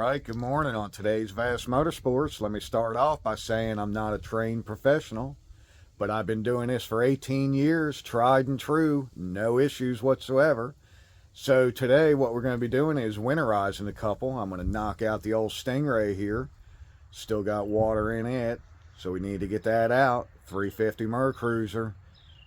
Alright, good morning on today's Vassmotorsports. Let me start off by saying I'm not a trained professional, but I've been doing this for 18 years, tried and true, no issues whatsoever. So today what we're going to be doing is winterizing a couple. I'm going to knock out the old Stingray here. Still got water in it, so we need to get that out. 350 Mercruiser.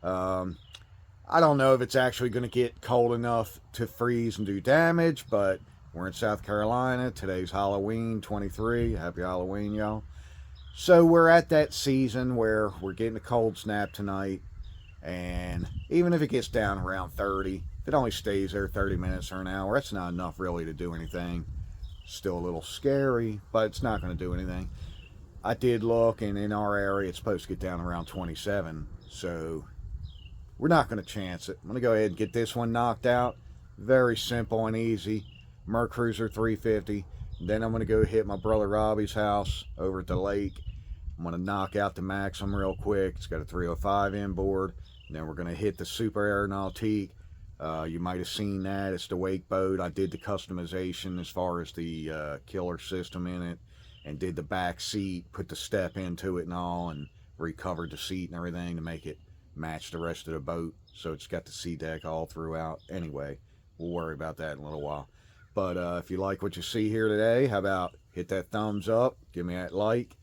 I don't know if it's actually going to get cold enough to freeze and do damage, but we're in South Carolina. Today's Halloween 23. Happy Halloween, y'all. So we're at that season where we're getting a cold snap tonight. And even if it gets down around 30, if it only stays there 30 minutes or an hour, that's not enough really to do anything. Still a little scary, but it's not going to do anything. I did look, and in our area, it's supposed to get down around 27. So we're not going to chance it. I'm going to go ahead and get this one knocked out. Very simple and easy. Mercruiser 350. Then I'm going to go hit my brother Robbie's house over at the lake. I'm going to knock out the Maxim real quick. It's got a 305 inboard. And then we're going to hit the Super Air Nautique. You might have seen that. It's the wake boat. I did the customization as far as the killer system in it, and did the back seat, put the step into it and all, and recovered the seat and everything to make it match the rest of the boat. So it's got the sea deck all throughout. Anyway, we'll worry about that in a little while. But if you like what you see here today, how about hit that thumbs up, give me that like,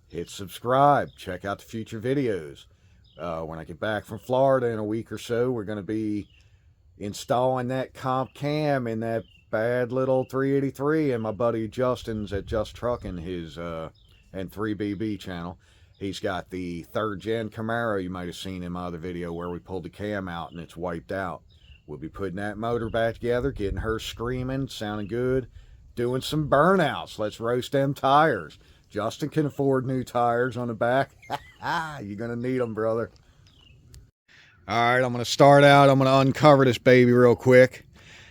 hit subscribe, check out the future videos. When I get back from Florida in a week or so, we're going to be installing that comp cam in that bad little 383, and my buddy Justin's at Just Trucking, his and 3BB channel. He's got the 3rd gen Camaro you might have seen in my other video where we pulled the cam out and it's wiped out. We'll be putting that motor back together, getting her screaming, sounding good, doing some burnouts. Let's roast them tires. Justin can afford new tires on the back. You're going to need them, brother. All right, I'm going to start out. I'm going to uncover this baby real quick.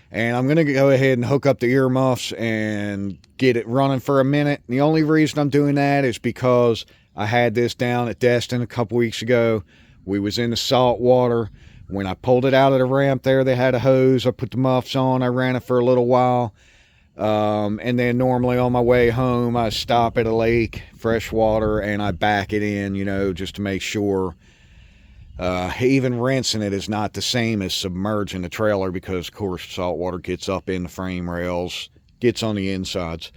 And I'm going to go ahead and hook up the earmuffs and get it running for a minute. The only reason I'm doing that is because I had this down at Destin a couple weeks ago. We was in the salt water. When I pulled it out of the ramp there, they had a hose. I put the muffs on. I ran it for a little while. And then normally on my way home, I stop at a lake, fresh water, and I back it in, you know, just to make sure. Even rinsing it is not the same as submerging the trailer because, of course, salt water gets up in the frame rails, gets on the insides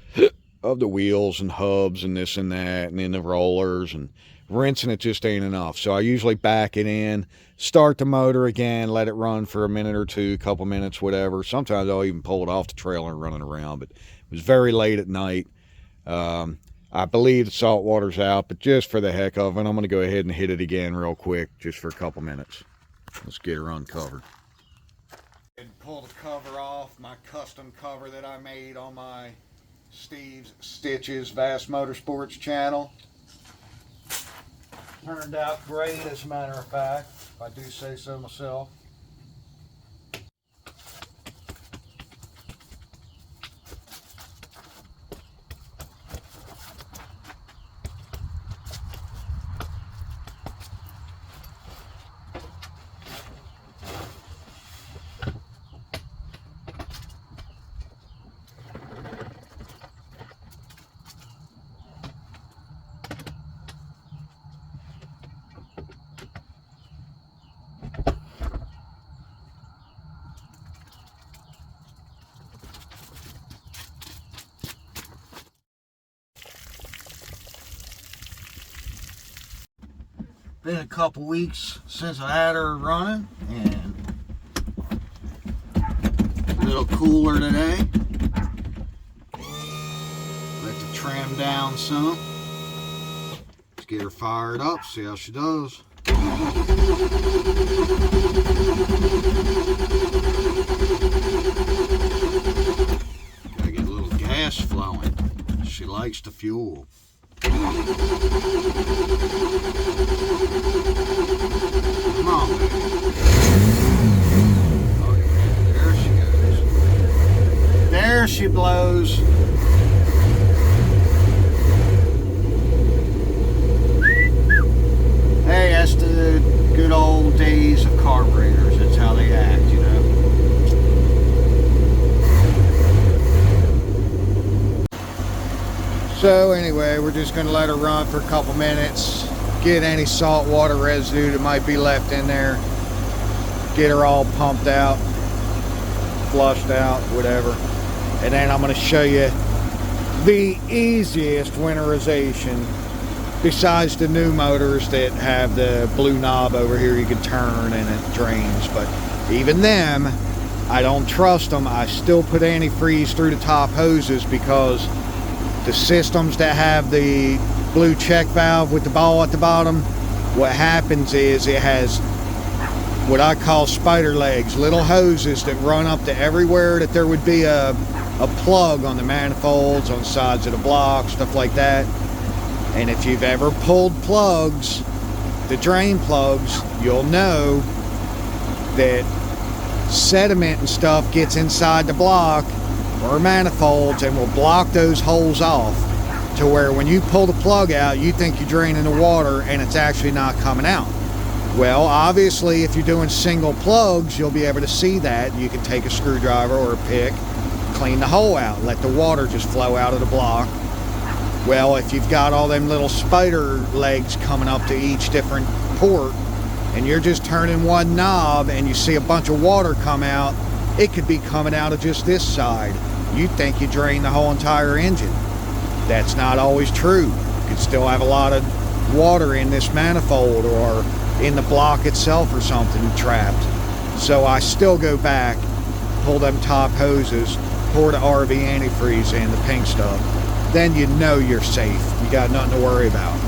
of the wheels and hubs and this and that, and in the rollers, and rinsing it just ain't enough. So I usually back it in, start the motor again, let it run for a minute or two, couple minutes, whatever. Sometimes I'll even pull it off the trailer and run it around, but it was very late at night. I believe the salt water's out, but just for the heck of it, I'm going to go ahead and hit it again real quick, just for a couple minutes. Let's get her uncovered. And pull the cover off, my custom cover that I made on my Steve's Stitches Vassmotorsports channel. Turned out great, as a matter of fact, if I do say so myself. Been a couple weeks since I had her running, and a little cooler today. Let the trim down some. Let's get her fired up, see how she does. Gotta get a little gas flowing. She likes the fuel. Come on, baby. Okay, there she goes. There she blows. Hey, that's the good old days of carburetors. That's how they act, you know. So anyway, we're just going to let her run for a couple minutes, get any salt water residue that might be left in there, get her all pumped out, flushed out, whatever. And then I'm going to show you the easiest winterization, besides the new motors that have the blue knob over here you can turn and it drains. But even them, I don't trust them. I still put antifreeze through the top hoses, because the systems that have the blue check valve with the ball at the bottom, what happens is it has what I call spider legs, little hoses that run up to everywhere that there would be a plug on the manifolds, on the sides of the block, stuff like that. And if you've ever pulled plugs, the drain plugs, you'll know that sediment and stuff gets inside the block or manifolds and will block those holes off, to where when you pull the plug out, you think you're draining the water and it's actually not coming out. Well, obviously, if you're doing single plugs, you'll be able to see that. You can take a screwdriver or a pick, clean the hole out, let the water just flow out of the block. Well, if you've got all them little spider legs coming up to each different port, and you're just turning one knob and you see a bunch of water come out, it could be coming out of just this side. You think you drain the whole entire engine. That's not always true. You could still have a lot of water in this manifold or in the block itself or something trapped. So I still go back, pull them top hoses, pour the RV antifreeze in, the pink stuff. Then you know you're safe. You got nothing to worry about.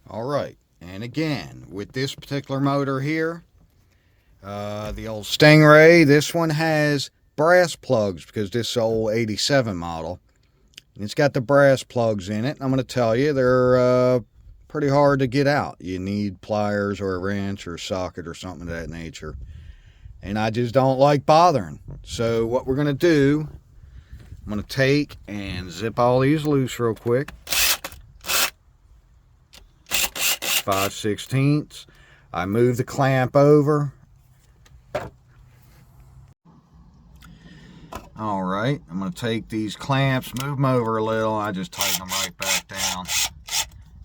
Alright, and again, with this particular motor here, the old Stingray, this one has brass plugs, because this is old 87 model. It's got the brass plugs in it. I'm going to tell you, they're pretty hard to get out. You need pliers or a wrench or a socket or something of that nature. And I just don't like bothering. So what we're going to do, I'm going to take and zip all these loose real quick. 5/16. I move the clamp over. Alright, I'm going to take these clamps, move them over a little, I just tighten them right back down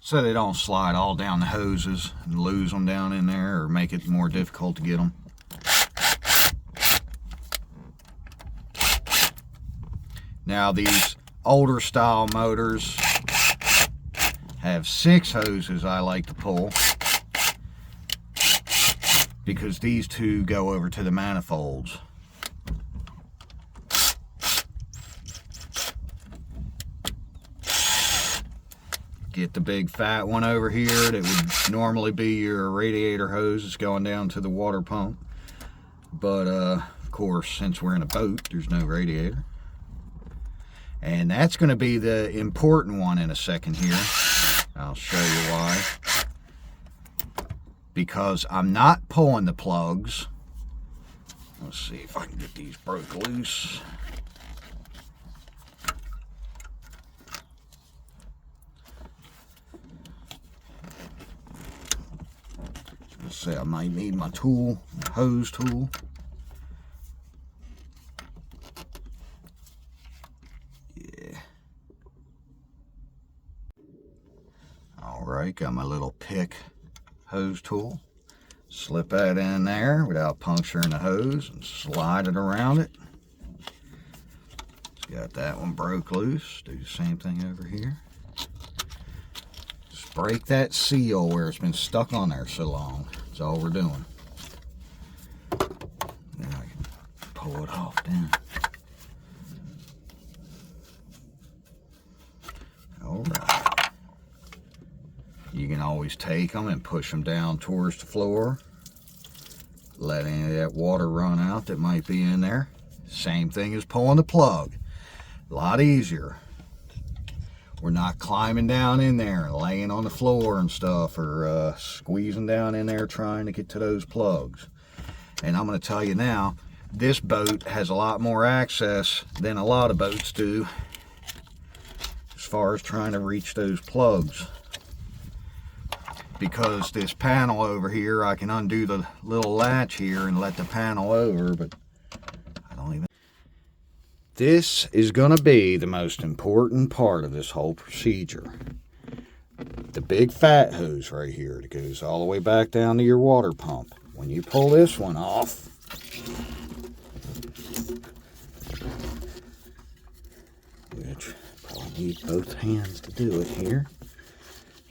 so they don't slide all down the hoses and lose them down in there or make it more difficult to get them. Now these older style motors have 6 hoses I like to pull, because these 2 go over to the manifolds. Get the big fat one over here that would normally be your radiator hose. It's going down to the water pump. But of course, since we're in a boat, there's no radiator. And that's going to be the important one in a second here. I'll show you why. Because I'm not pulling the plugs. Let's see if I can get these broke loose. Let's see, I might need my tool, my hose tool. Yeah. Alright, got my little pick hose tool. Slip that in there without puncturing the hose and slide it around it. Got that one broke loose. Do the same thing over here. Just break that seal where it's been stuck on there so long. That's all we're doing. Then I can pull it off then. Alright. You can always take them and push them down towards the floor. Let any of that water run out that might be in there. Same thing as pulling the plug. A lot easier. We're not climbing down in there and laying on the floor and stuff, or squeezing down in there trying to get to those plugs. And I'm going to tell you now, this boat has a lot more access than a lot of boats do as far as trying to reach those plugs. Because this panel over here, I can undo the little latch here and let the panel over, but I don't even. This is going to be the most important part of this whole procedure. The big fat hose right here that goes all the way back down to your water pump. When you pull this one off, which probably need both hands to do it here,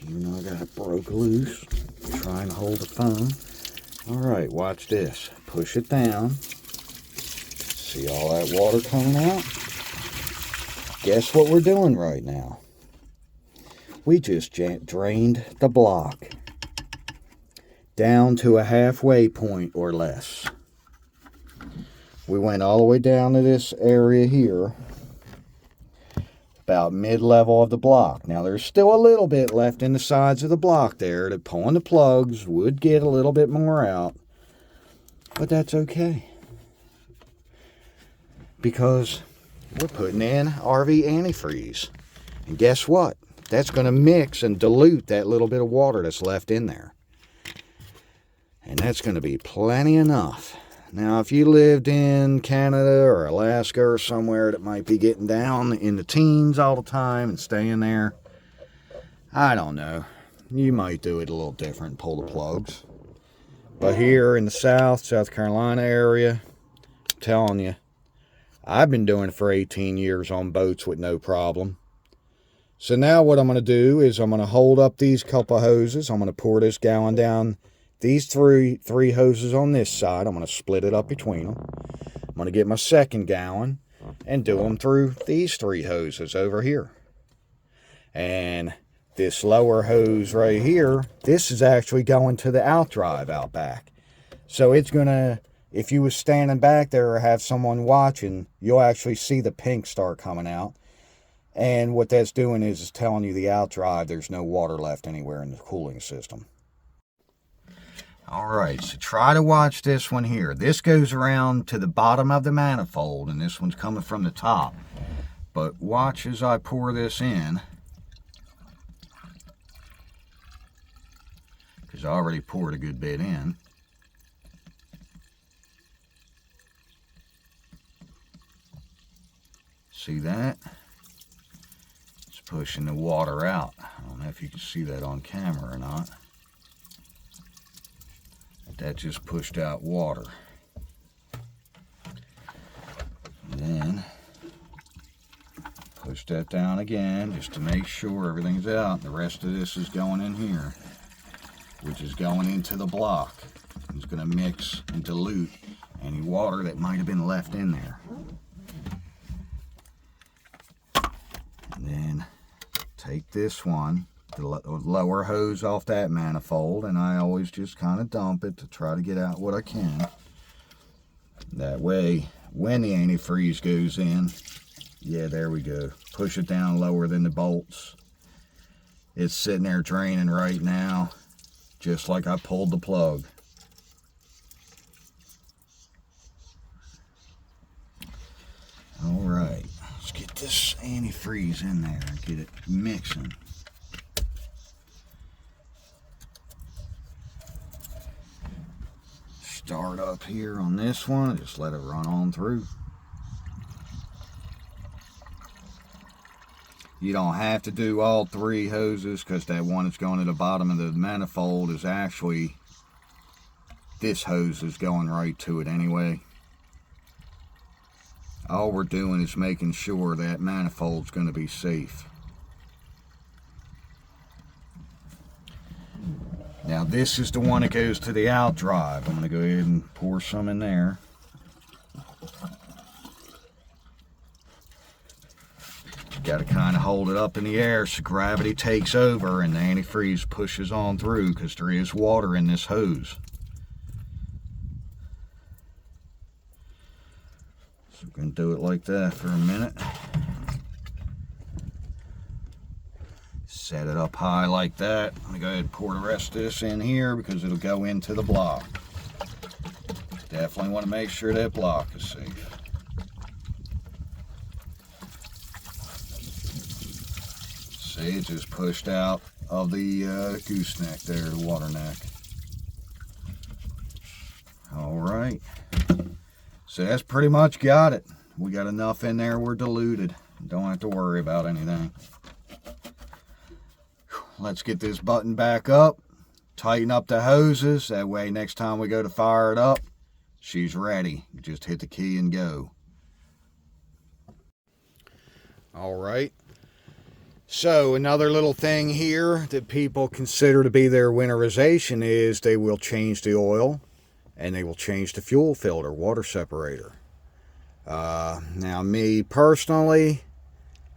even though I got it broke loose, trying to hold the phone. Alright, watch this. Push it down. See all that water coming out? Guess what we're doing right now? We just drained the block down to a halfway point or less. We went all the way down to this area here, about mid-level of the block. Now there's still a little bit left in the sides of the block there that pulling the plugs would get a little bit more out, but that's okay, because we're putting in RV antifreeze, and guess what? That's going to mix and dilute that little bit of water that's left in there, and that's going to be plenty enough. Now, if you lived in Canada or Alaska or somewhere that might be getting down in the teens all the time and staying there, I don't know. You might do it a little different, pull the plugs. But here in the South Carolina area, I'm telling you, I've been doing it for 18 years on boats with no problem. So now what I'm going to do is I'm going to hold up these couple of hoses. I'm going to pour this gallon down these three hoses on this side. I'm going to split it up between them. I'm going to get my second gallon and do them through these 3 hoses over here. And this lower hose right here, this is actually going to the outdrive out back. So it's going to, if you was standing back there or have someone watching, you'll actually see the pink start coming out. And what that's doing is telling you the outdrive, there's no water left anywhere in the cooling system. Alright, so try to watch this one here. This goes around to the bottom of the manifold, and this one's coming from the top. But watch as I pour this in, because I already poured a good bit in. See that? It's pushing the water out. I don't know if you can see that on camera or not. That just pushed out water. And then push that down again just to make sure everything's out. The rest of this is going in here, which is going into the block. It's going to mix and dilute any water that might have been left in there. And then take this one, the lower hose off that manifold, and I always just kind of dump it to try to get out what I can. That way, when the antifreeze goes in, yeah, there we go. Push it down lower than the bolts. It's sitting there draining right now, just like I pulled the plug. All right, let's get this antifreeze in there and get it mixing. Start up here on this one, just let it run on through. You don't have to do all 3 hoses, because that one that's going to the bottom of the manifold is actually, this hose is going right to it anyway. All we're doing is making sure that manifold's going to be safe. Now this is the one that goes to the outdrive. I'm going to go ahead and pour some in there. Got to kind of hold it up in the air so gravity takes over and the antifreeze pushes on through, because there is water in this hose. So we're going to do it like that for a minute. Set it up high like that. I'm going to go ahead and pour the rest of this in here because it'll go into the block. Definitely want to make sure that block is safe. See, it just pushed out of the gooseneck there, the water neck. Alright. So that's pretty much got it. We got enough in there, we're diluted. Don't have to worry about anything. Let's get this button back up. Tighten up the hoses. That way next time we go to fire it up, she's ready. Just hit the key and go. All right. So another little thing here that people consider to be their winterization is they will change the oil and they will change the fuel filter, water separator. Now me personally,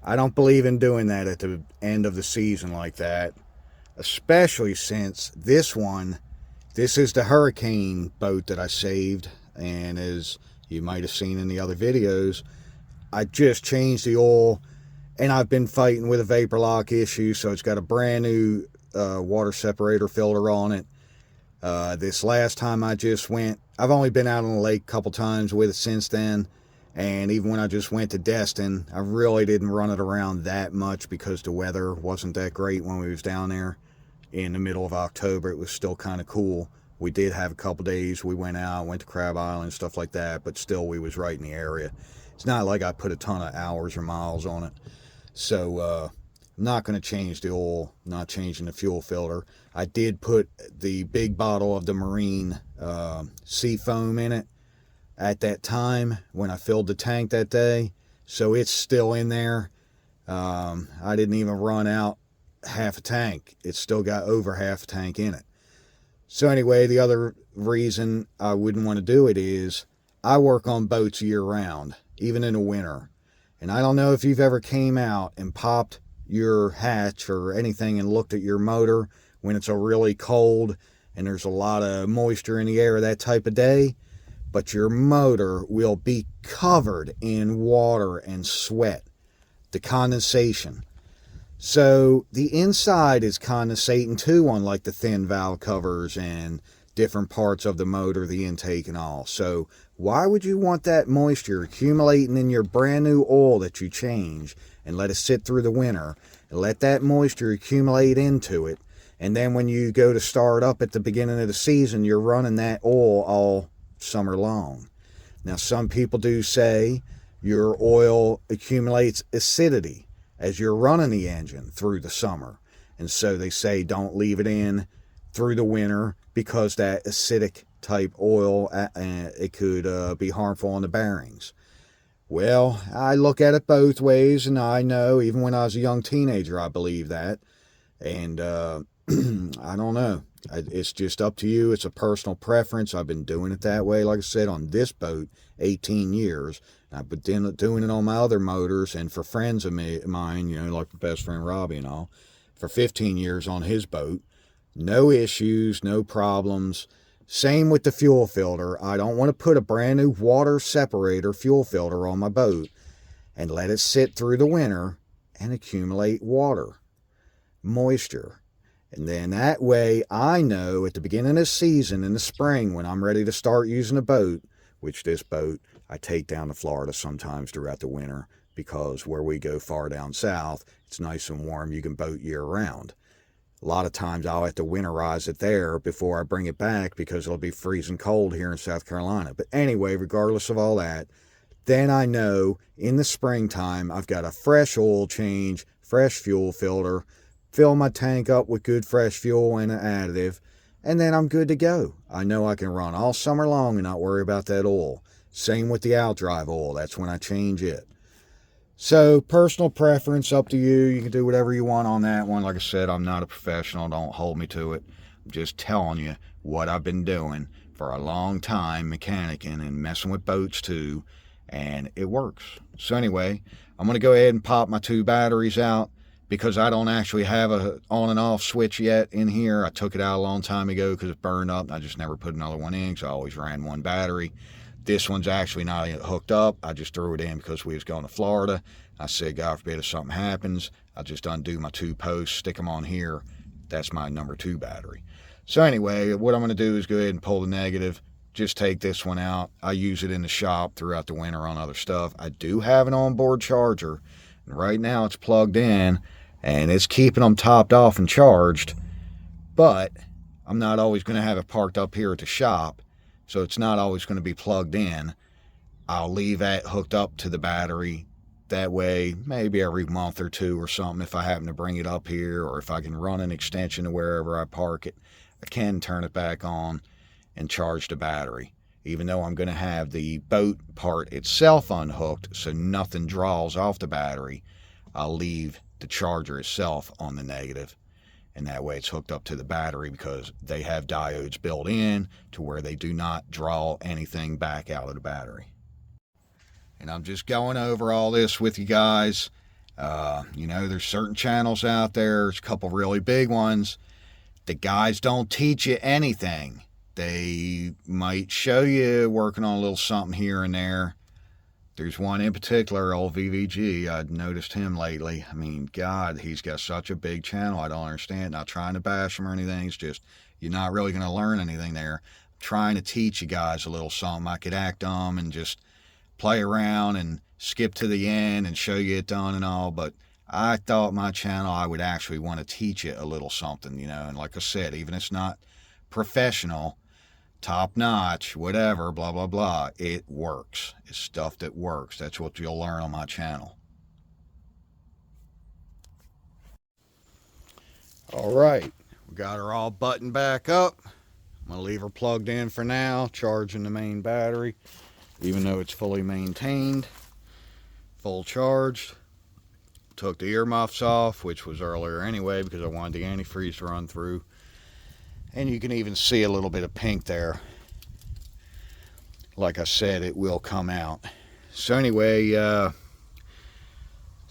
I don't believe in doing that at the end of the season like that, especially since this is the Hurricane boat that I saved, and as you might have seen in the other videos, I just changed the oil. And I've been fighting with a vapor lock issue, so it's got a brand new water separator filter on it. This last time I just went, I've only been out on the lake a couple times with it since then. And even when I just went to Destin, I really didn't run it around that much because the weather wasn't that great when we was down there in the middle of October. It was still kind of cool. We did have a couple days. We went out, went to Crab Island, stuff like that, but still we was right in the area. It's not like I put a ton of hours or miles on it. So I'm not going to change the oil, not changing the fuel filter. I did put the big bottle of the Marine sea foam in it at that time when I filled the tank that day. So it's still in there. I didn't even run out half a tank. It's still got over half a tank in it. So anyway, the other reason I wouldn't want to do it is I work on boats year round, even in the winter. And I don't know if you've ever came out and popped your hatch or anything and looked at your motor when it's a really cold and there's a lot of moisture in the air that type of day, but your motor will be covered in water and sweat, the condensation. So the inside is condensating too on like the thin valve covers and different parts of the motor, the intake and all. So why would you want that moisture accumulating in your brand new oil that you change and let it sit through the winter and let that moisture accumulate into it? And then when you go to start up at the beginning of the season, you're running that oil all summer long. Now, some people do say your oil accumulates acidity as you're running the engine through the summer. And so they say don't leave it in through the winter because that acidic type oil, it could be harmful on the bearings. Well, I look at it both ways, and I know even when I was a young teenager, I believed that. And I don't know. It's just up to you. It's a personal preference. I've been doing it that way, like I said, on this boat, 18 years. I've been doing it on my other motors, and for friends of mine, you know, like my best friend Robbie and all, for 15 years on his boat. No issues, no problems. Same with the fuel filter. I don't want to put a brand new water separator fuel filter on my boat and let it sit through the winter and accumulate water, moisture. And then that way I know at the beginning of the season in the spring when I'm ready to start using a boat, which this boat I take down to Florida sometimes throughout the winter because where we go far down south, it's nice and warm. You can boat year round. A lot of times I'll have to winterize it there before I bring it back because it'll be freezing cold here in South Carolina. But anyway, regardless of all that, then I know in the springtime I've got a fresh oil change, fresh fuel filter, fill my tank up with good fresh fuel and an additive, and then I'm good to go. I know I can run all summer long and not worry about that oil. Same with the outdrive oil. That's when I change it. So, personal preference, up to you. You can do whatever you want on that one. Like I said, I'm not a professional. Don't hold me to it. I'm just telling you what I've been doing for a long time, mechanicking and messing with boats too, and it works. So anyway, I'm going to go ahead and pop my 2 batteries out because I don't actually have a on and off switch yet in here. I took it out a long time ago because it burned up. I just never put another one in because I always ran one battery. This one's actually not hooked up. I just threw it in because we was going to Florida. I said, God forbid if something happens, I'll just undo my 2 posts, stick them on here. That's my number 2 battery. So anyway, what I'm going to do is go ahead and pull the negative. Just take this one out. I use it in the shop throughout the winter on other stuff. I do have an onboard charger. And right now it's plugged in, and it's keeping them topped off and charged. But I'm not always going to have it parked up here at the shop. So it's not always going to be plugged in. I'll leave that hooked up to the battery. That way, maybe every month or two or something, if I happen to bring it up here, or if I can run an extension to wherever I park it, I can turn it back on and charge the battery. Even though I'm going to have the boat part itself unhooked so nothing draws off the battery, I'll leave the charger itself on the negative. And that way it's hooked up to the battery, because they have diodes built in to where they do not draw anything back out of the battery. And I'm just going over all this with you guys. You know, there's certain channels out there, there's a couple really big ones. The guys don't teach you anything. They might show you working on a little something here and there. There's one in particular, old VVG. I've noticed him lately. I mean, God, he's got such a big channel. I don't understand. Not trying to bash him or anything. It's just, you're not really going to learn anything there. I'm trying to teach you guys a little something. I could act dumb and just play around and skip to the end and show you it done and all, but I thought my channel, I would actually want to teach you a little something, you know. And like I said, even if it's not professional, top notch, whatever, blah blah blah, it works. It's stuff that works. That's what you'll learn on my channel. All right, we got her all buttoned back up. I'm gonna leave her plugged in for now, charging the main battery, even though it's fully maintained, full charged. Took the earmuffs off, which was earlier anyway, because I wanted the antifreeze to run through. And you can even see a little bit of pink there. Like I said, it will come out. So anyway,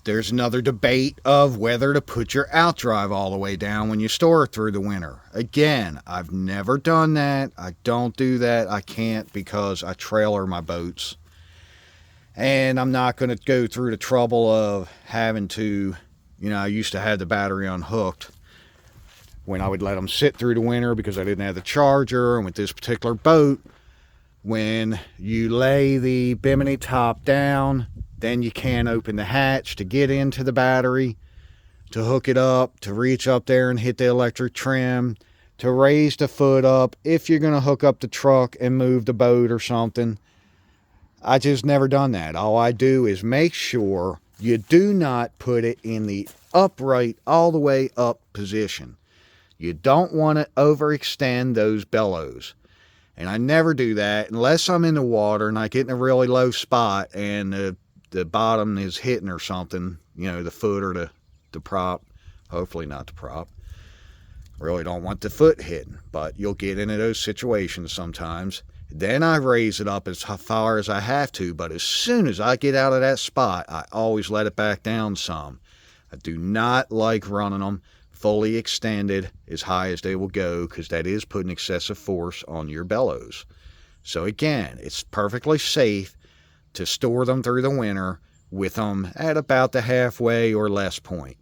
there's another debate of whether to put your outdrive all the way down when you store it through the winter. Again, I've never done that. I don't do that. I can't, because I trailer my boats. And I'm not going to go through the trouble of having to, you know, I used to have the battery unhooked when I would let them sit through the winter because I didn't have the charger. And with this particular boat, when you lay the bimini top down, then you can't open the hatch to get into the battery, to hook it up, to reach up there and hit the electric trim, to raise the foot up if you're going to hook up the truck and move the boat or something. I just never done that. All I do is make sure you do not put it in the upright, all the way up position. You don't want to overextend those bellows. And I never do that unless I'm in the water and I get in a really low spot and the bottom is hitting or something, you know, the foot or the prop. Hopefully not the prop. Really don't want the foot hitting, but you'll get into those situations sometimes. Then I raise it up as far as I have to, but as soon as I get out of that spot, I always let it back down some. I do not like running them fully extended as high as they will go, because that is putting excessive force on your bellows. So again, it's perfectly safe to store them through the winter with them at about the halfway or less point.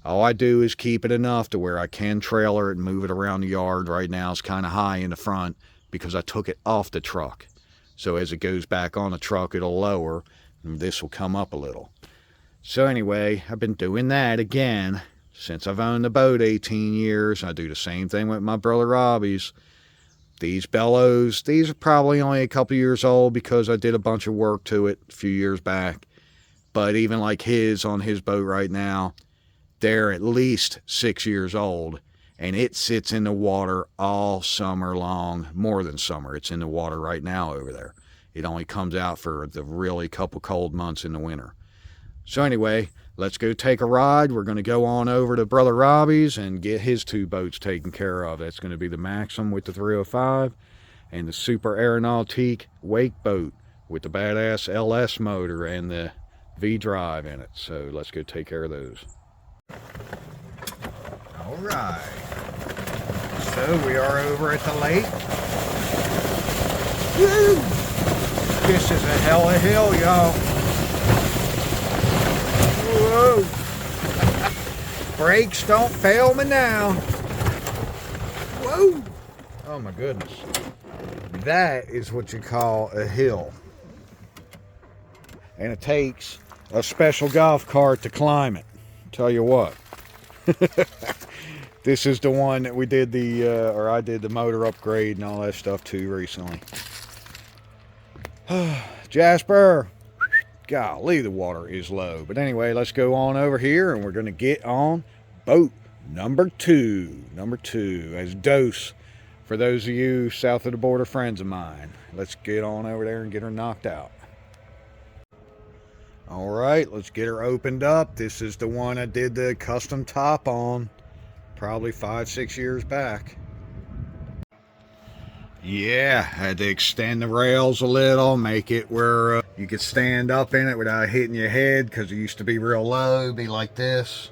All I do is keep it enough to where I can trailer it and move it around the yard. Right now it's kind of high in the front because I took it off the truck. So as it goes back on the truck, it'll lower, and this will come up a little. So anyway, I've been doing that again since I've owned the boat 18 years. I do the same thing with my brother Robbie's. These bellows, these are probably only a couple years old because I did a bunch of work to it a few years back. But even like his on his boat right now, they're at least 6 years old. And it sits in the water all summer long, more than summer. It's in the water right now over there. It only comes out for the really couple cold months in the winter. So anyway, let's go take a ride. We're going to go on over to Brother Robbie's and get his two boats taken care of. That's going to be the Maxim with the 305 and the Super Nautique wake boat with the badass LS motor and the V drive in it. So let's go take care of those. All right. So we are over at the lake. Woo! This is a hell of a hill, y'all. Whoa! Brakes don't fail me now. Whoa! Oh my goodness. That is what you call a hill. And it takes a special golf cart to climb it. Tell you what. This is the one that we did I did the motor upgrade and all that stuff too recently. Jasper, golly, the water is low. But anyway, let's go on over here and we're going to get on boat number two. Number two as dose for those of you south of the border friends of mine. Let's get on over there and get her knocked out. All right, let's get her opened up. This is the one I did the custom top on probably 5-6 years back. Yeah, had to extend the rails a little, make it where you could stand up in it without hitting your head, because it used to be real low. It'd be like this.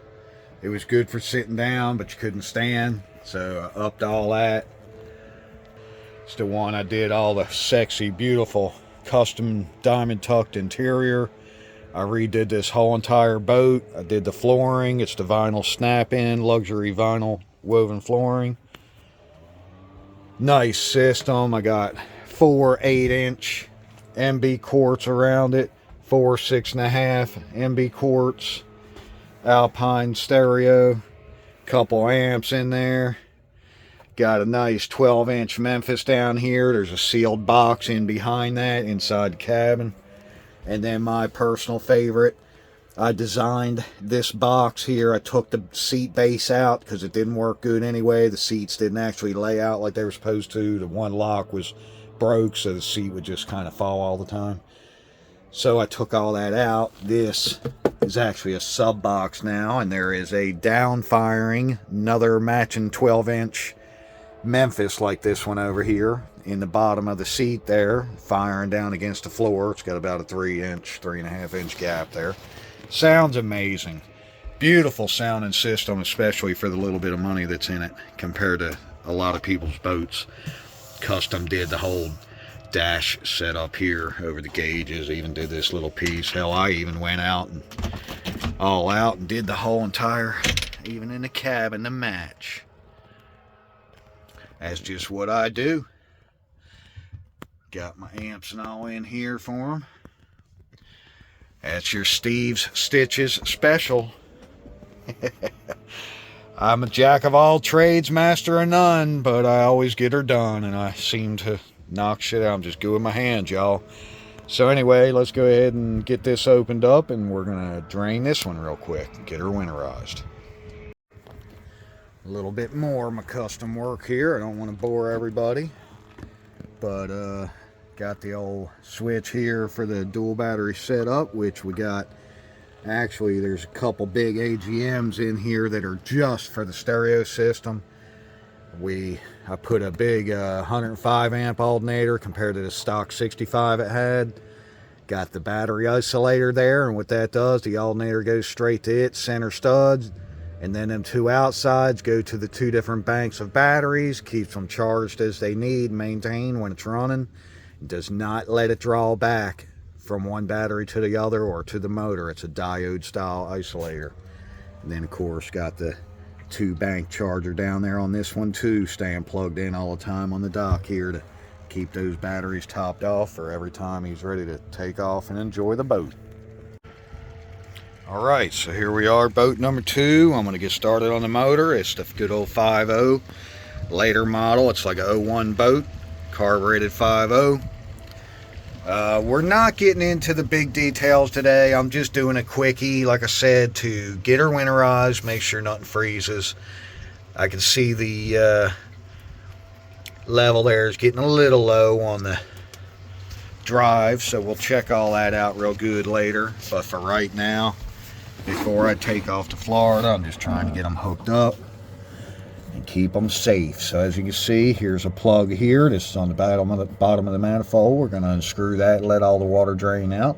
It was good for sitting down, but you couldn't stand, so I upped all that. It's the one I did all the sexy, beautiful, custom diamond tucked interior. I redid this whole entire boat. I did the flooring. It's the vinyl snap-in, luxury vinyl woven flooring. Nice system. I got 4 8-inch MB quartz around it, 4 6.5 MB quartz, Alpine stereo, couple amps in there. Got a nice 12-inch Memphis down here. There's a sealed box in behind that inside the cabin. And then my personal favorite, I designed this box here. I took the seat base out because it didn't work good anyway. The seats didn't actually lay out like they were supposed to. The one lock was broke, so the seat would just kind of fall all the time. So I took all that out. This is actually a sub box now, and there is a down firing, another matching 12-inch Memphis like this one over here in the bottom of the seat there, firing down against the floor. It's got about a 3.5-inch gap there. Sounds amazing. Beautiful sounding system, especially for the little bit of money that's in it compared to a lot of people's boats. Custom did the whole dash setup here over the gauges, even did this little piece. Hell, I even went out and all out and did the whole entire, even in the cabin, to match. That's just what I do. Got my amps and all in here for them. That's your Steve's Stitches special. I'm a jack of all trades, master of none, but I always get her done, and I seem to knock shit out. I'm just good with my hands, y'all. So anyway, let's go ahead and get this opened up, and we're going to drain this one real quick and get her winterized. A little bit more of my custom work here. I don't want to bore everybody, but got the old switch here for the dual battery setup, which we got. Actually, there's a couple big AGMs in here that are just for the stereo system. I put a big 105 amp alternator compared to the stock 65 it had. Got the battery isolator there, and what that does, the alternator goes straight to its center studs, and then them two outsides go to the two different banks of batteries, keeps them charged as they need, maintained when it's running. It does not let it draw back from one battery to the other or to the motor. It's a diode style isolator. And then of course got the 2-bank charger down there on this one too, staying plugged in all the time on the dock here to keep those batteries topped off for every time he's ready to take off and enjoy the boat. Alright, so here we are, boat number 2. I'm going to get started on the motor. It's the good old 5.0 later model. It's like a 01 boat, carbureted 5.0. We're not getting into the big details today. I'm just doing a quickie, like I said, to get her winterized, make sure nothing freezes. I can see the level there is getting a little low on the drive, so we'll check all that out real good later. But for right now, before I take off to Florida, I'm just trying to get them hooked up and keep them safe. So as you can see, here's a plug here. This is on the bottom of the manifold. We're going to unscrew that and let all the water drain out.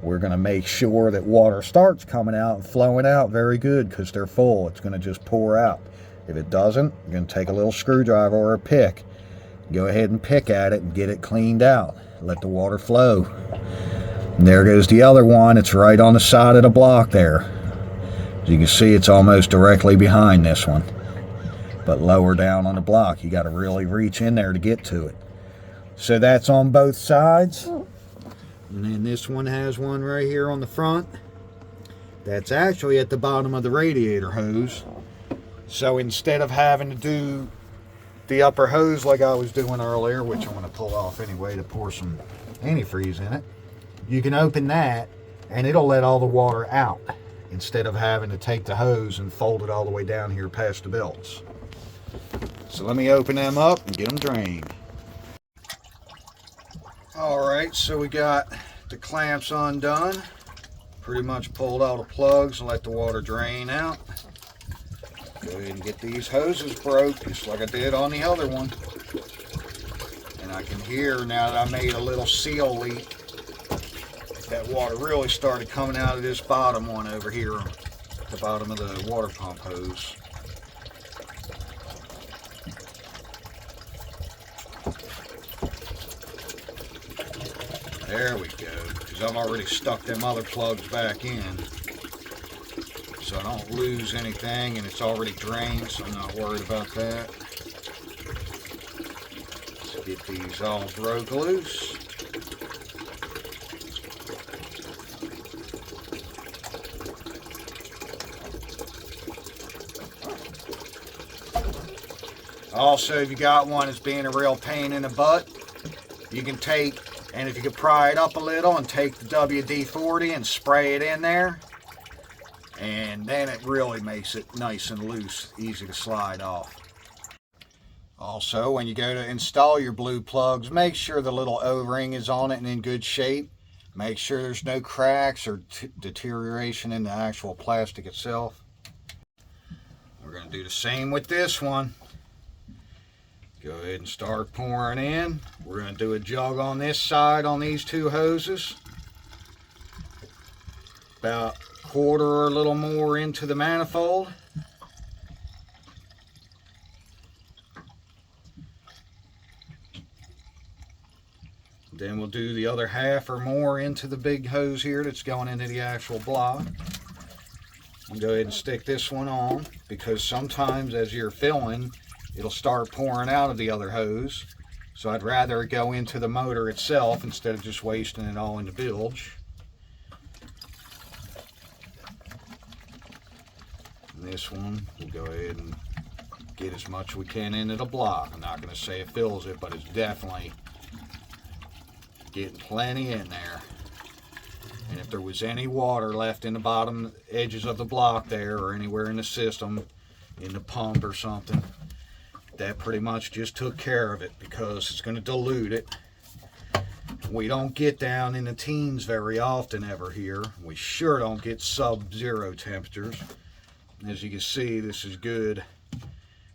We're going to make sure that water starts coming out and flowing out very good, because they're full. It's going to just pour out. If it doesn't, you're going to take a little screwdriver or a pick. Go ahead and pick at it and get it cleaned out. Let the water flow. And there goes the other one. It's right on the side of the block there. As you can see, it's almost directly behind this one, but lower down on the block. You got to really reach in there to get to it. So that's on both sides. And then this one has one right here on the front. That's actually at the bottom of the radiator hose. So instead of having to do the upper hose like I was doing earlier, which I'm going to pull off anyway to pour some antifreeze in it, you can open that and it'll let all the water out instead of having to take the hose and fold it all the way down here past the belts. So let me open them up and get them drained. Alright, so we got the clamps undone. Pretty much pulled all the plugs and let the water drain out. Go ahead and get these hoses broke just like I did on the other one. And I can hear now that I made a little seal leak, that water really started coming out of this bottom one over here, the bottom of the water pump hose. There we go, because I've already stuck them other plugs back in, so I don't lose anything, and it's already drained, so I'm not worried about that. Let's get these all broke loose. Also, if you got one that's being a real pain in the butt, you can take, and if you could pry it up a little and take the WD-40 and spray it in there, and then it really makes it nice and loose, easy to slide off. Also, when you go to install your blue plugs, make sure the little O-ring is on it and in good shape. Make sure there's no cracks or deterioration in the actual plastic itself. We're going to do the same with this one. Go ahead and start pouring in. We're going to do a jug on this side on these two hoses. About a quarter or a little more into the manifold. Then we'll do the other half or more into the big hose here that's going into the actual block. And go ahead and stick this one on, because sometimes as you're filling, it'll start pouring out of the other hose. So I'd rather it go into the motor itself instead of just wasting it all in the bilge. And this one, we'll go ahead and get as much as we can into the block. I'm not going to say it fills it, but it's definitely getting plenty in there. And if there was any water left in the bottom edges of the block there, or anywhere in the system, in the pump or something, that pretty much just took care of it, because it's going to dilute it. We don't get down in the teens very often ever here. We sure don't get sub-zero temperatures. As you can see, this is good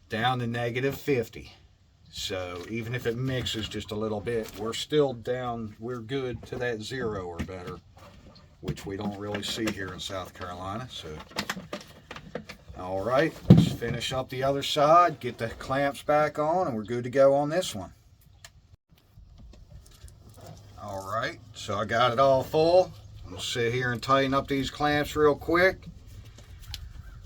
down to -50. So even if it mixes just a little bit, we're still down, we're good to that 0 or better, which we don't really see here in South Carolina. So all right, let's finish up the other side, get the clamps back on, and we're good to go on this one. All right, so I got it all full. I'm gonna sit here and tighten up these clamps real quick.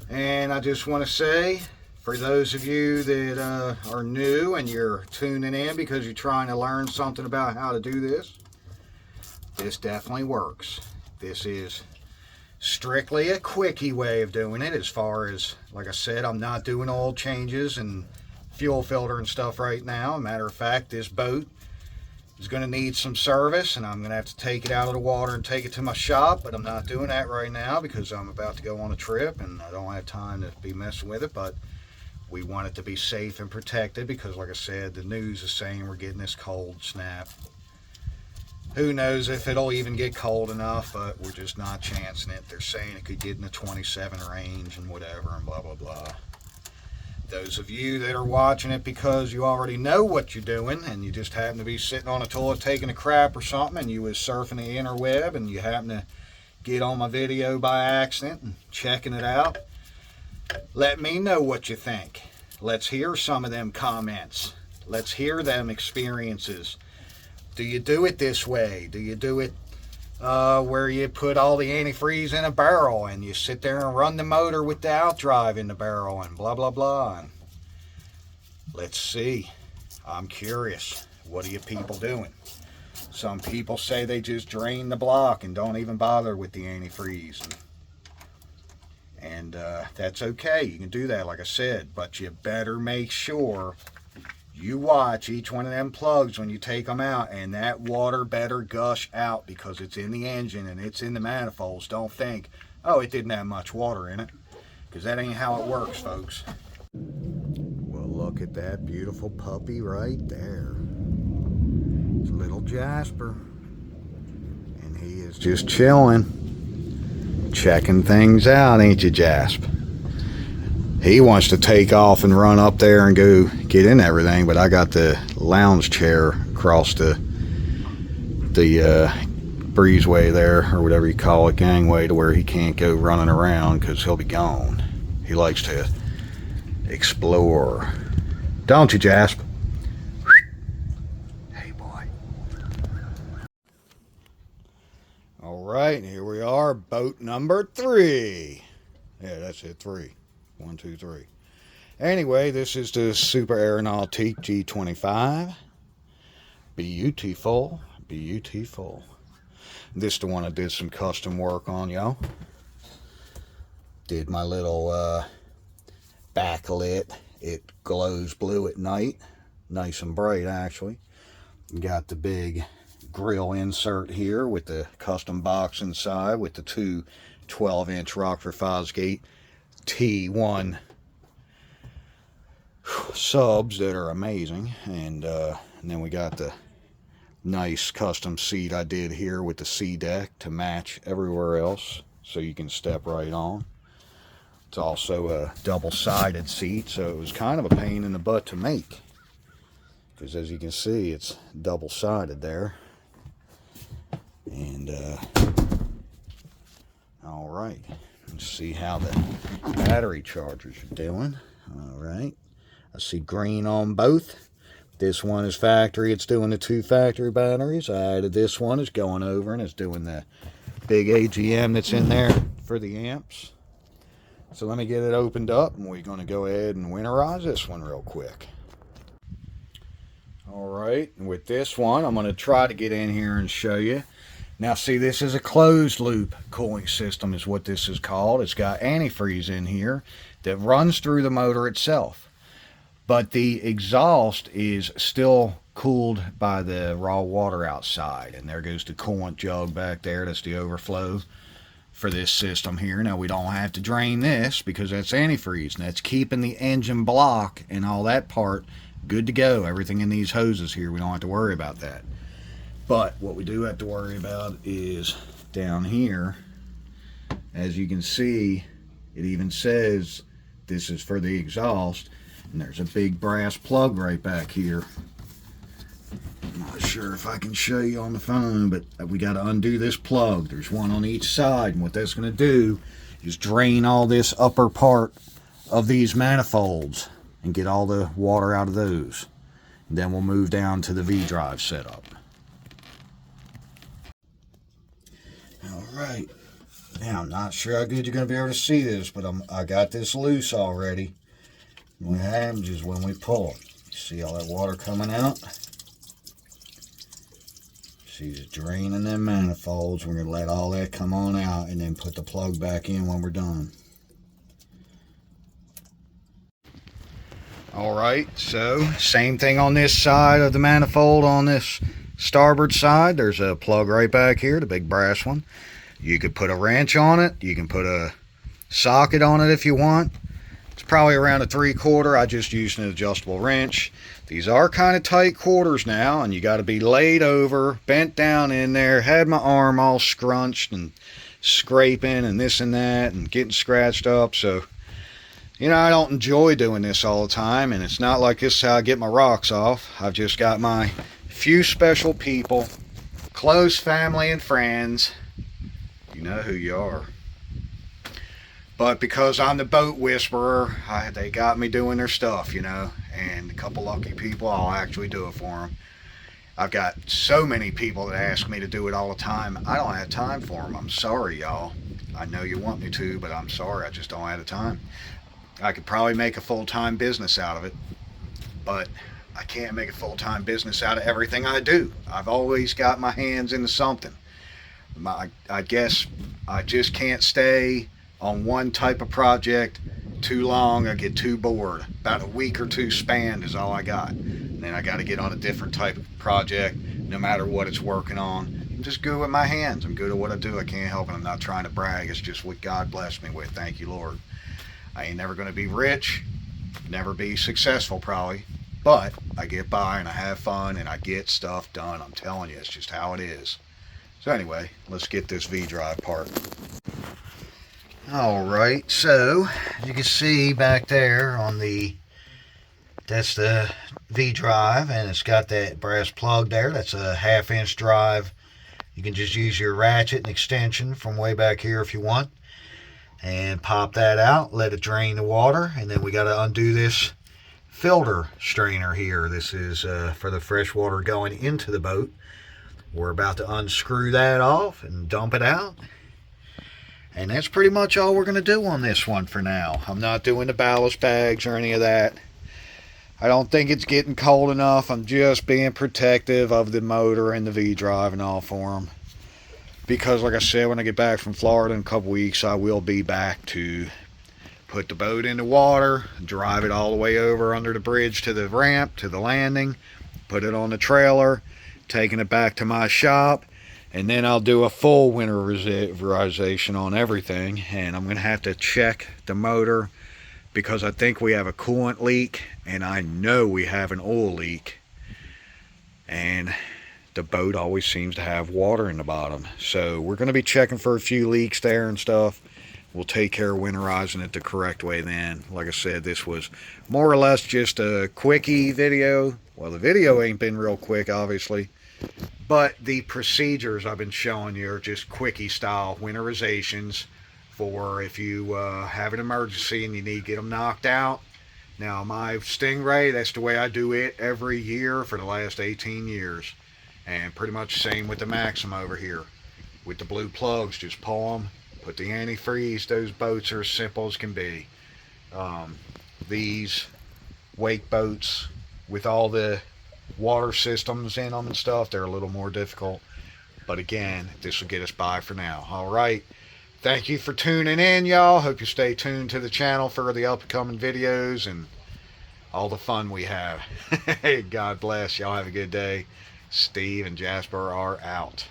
And I just want to say, for those of you that are new and you're tuning in because you're trying to learn something about how to do this, this definitely works. This is strictly a quickie way of doing it. As far as, like I said, I'm not doing oil changes and fuel filter and stuff right now. Matter of fact, this boat is going to need some service, and I'm going to have to take it out of the water and take it to my shop, but I'm not doing that right now because I'm about to go on a trip and I don't have time to be messing with it. But we want it to be safe and protected because, like I said, the news is saying we're getting this cold snap. Who knows if it'll even get cold enough, but we're just not chancing it. They're saying it could get in the 27 range and whatever and blah, blah, blah. Those of you that are watching it because you already know what you're doing and you just happen to be sitting on a toilet taking a crap or something, and you was surfing the interweb and you happen to get on my video by accident and checking it out, let me know what you think. Let's hear some of them comments. Let's hear them experiences. Do you do it this way? Do you do it where you put all the antifreeze in a barrel and you sit there and run the motor with the outdrive in the barrel and blah, blah, blah? And let's see. I'm curious. What are you people doing? Some people say they just drain the block and don't even bother with the antifreeze. And that's okay. You can do that, like I said, but you better make sure You watch each one of them plugs when you take them out, and that water better gush out because it's in the engine and it's in the manifolds. Don't think, oh, it didn't have much water in it, because that ain't how it works, folks. Well, look at that beautiful puppy right there. It's little Jasper, and he is just chilling, checking things out, ain't you, Jasp? He wants to take off and run up there and go get in everything, but I got the lounge chair across the breezeway there, or whatever you call it, gangway, to where he can't go running around because he'll be gone. He likes to explore. Don't you, Jasp? Hey, boy. All right, here we are, boat number 3. Yeah, that's it, 3. 1, 2, 3. Anyway, this is the Super Nautique G25. Beautiful, beautiful. This is the one I did some custom work on, y'all. Did my little backlit. It glows blue at night. Nice and bright, actually. Got the big grill insert here with the custom box inside with the two 12-inch Rockford Fosgate T1 subs that are amazing, and then we got the nice custom seat I did here with the C deck to match everywhere else, so you can step right on. It's also a double-sided seat, so it was kind of a pain in the butt to make, because as you can see, it's double-sided there. And all right, let's see how the battery chargers are doing. All right, I see green on both. This one is factory. It's doing the 2 factory batteries. I added this one. It's going over and it's doing the big AGM that's in there for the amps. So let me get it opened up, and we're going to go ahead and winterize this one real quick. All right, and with this one, I'm going to try to get in here and show you. Now, see, this is a closed loop cooling system is what this is called. It's got antifreeze in here that runs through the motor itself. But the exhaust is still cooled by the raw water outside. And there goes the coolant jug back there. That's the overflow for this system here. Now, we don't have to drain this because that's antifreeze. And that's keeping the engine block and all that part good to go. Everything in these hoses here, we don't have to worry about that. But what we do have to worry about is down here. As you can see, it even says this is for the exhaust. And there's a big brass plug right back here. I'm not sure if I can show you on the phone, but we got to undo this plug. There's one on each side, and what that's going to do is drain all this upper part of these manifolds and get all the water out of those. And then we'll move down to the V-drive setup. All right. Now, I'm not sure how good you're going to be able to see this, but I got this loose already. What happens is when we pull it, you see all that water coming out? See, it's draining them manifolds. We're going to let all that come on out and then put the plug back in when we're done. Alright, so same thing on this side of the manifold. On this starboard side, there's a plug right back here, the big brass one. You could put a wrench on it. You can put a socket on it if you want. It's probably around a 3/4. I just used an adjustable wrench. These are kind of tight quarters now, and you got to be laid over, bent down in there. Had my arm all scrunched and scraping and this and that and getting scratched up. So, you know, I don't enjoy doing this all the time, and it's not like this is how I get my rocks off. I've just got my few special people, close family and friends. You know who you are. But because I'm the boat whisperer, they got me doing their stuff, you know. And a couple lucky people, I'll actually do it for them. I've got so many people that ask me to do it all the time. I don't have time for them. I'm sorry, y'all. I know you want me to, but I'm sorry. I just don't have the time. I could probably make a full-time business out of it, but I can't make a full-time business out of everything I do. I've always got my hands into something. I guess I just can't stay on one type of project too long. I get too bored. About a week or two span is all I got. then I got to get on a different type of project, no matter what it's working on. I'm just good with my hands. I'm good at what I do. I can't help it. I'm not trying to brag. It's just what God blessed me with. Thank you, Lord. I ain't never going to be rich, never be successful probably, but I get by and I have fun and I get stuff done. I'm telling you, it's just how it is. So anyway, let's get this V-drive part. Alright, so as you can see back there on that's the V-drive, and it's got that brass plug there. That's a 1/2-inch drive. You can just use your ratchet and extension from way back here if you want, and pop that out, let it drain the water, and then we got to undo this filter strainer here. This is for the fresh water going into the boat. We're about to unscrew that off and dump it out. And that's pretty much all we're going to do on this one for now. I'm not doing the ballast bags or any of that. I don't think it's getting cold enough. I'm just being protective of the motor and the V-drive and all for them. Because like I said, when I get back from Florida in a couple weeks, I will be back to put the boat in the water, drive it all the way over under the bridge to the ramp, to the landing, put it on the trailer, taking it back to my shop. And then I'll do a full winterization on everything. And I'm going to have to check the motor because I think we have a coolant leak. And I know we have an oil leak. And the boat always seems to have water in the bottom. So we're going to be checking for a few leaks there and stuff. We'll take care of winterizing it the correct way then. Like I said, this was more or less just a quickie video. Well, the video ain't been real quick, obviously. But the procedures I've been showing you are just quickie style winterizations for if you have an emergency and you need to get them knocked out. Now my Stingray, that's the way I do it every year for the last 18 years. And pretty much the same with the Maxim over here. With the blue plugs, just pull them, put the antifreeze. Those boats are as simple as can be. These wake boats with all the water systems in them and stuff, they're a little more difficult, but again, this will get us by for now. All right, thank you for tuning in, y'all. Hope you stay tuned to the channel for the upcoming videos and all the fun we have. Hey, God bless y'all. Have a good day. Steve and Jasper are out.